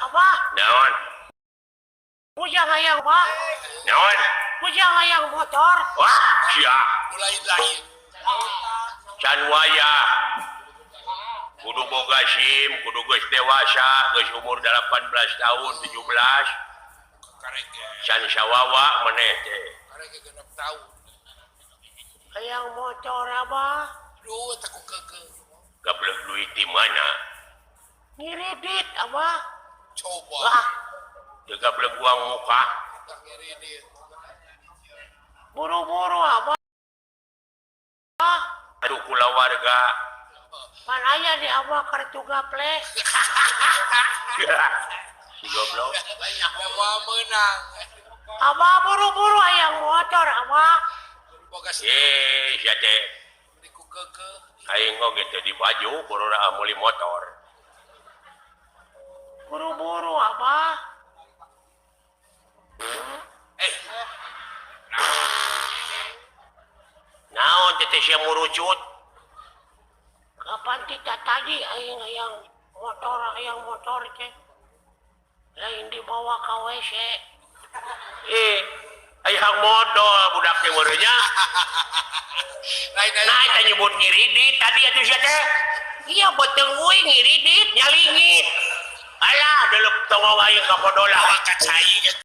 Apa? Naon? Pujang hayang apa? Naon? Pujang hayang motor. Wah, sia. Mulai lain. Can waya. Kudu boga SIM, kudu geus dewasa, geus umur 18 tahun, 17. Karek Can sawawa maneh teh. genep tahun. Hayang motor apa? Duh, tak keke. Gableh duit di mana? Ngiridit apa? Coba. Wah, Teu gableh buang muka. Tak ngiridit. buru-buru apa? Aduh kula warga. Pan aya di apa kartu gaple? Si goblok. Bawa menang. Apa buru-buru hayang motor apa? Boga Sia teh. ku keke. Aing oge teh di baju kurang meuli motor. Buru-buru apa? Naon teh sia murucut? Kapan kita tadi aing hayang motor teh? Lain dibawa ke WC. Hayang modal budak teh meureunnya. Lain Nah, kita nyebut ngiridit tadi atuh sia teh. Iya betul euy ngiridit, nyalingit. Alah, delep tongong aing ka bodola. kacai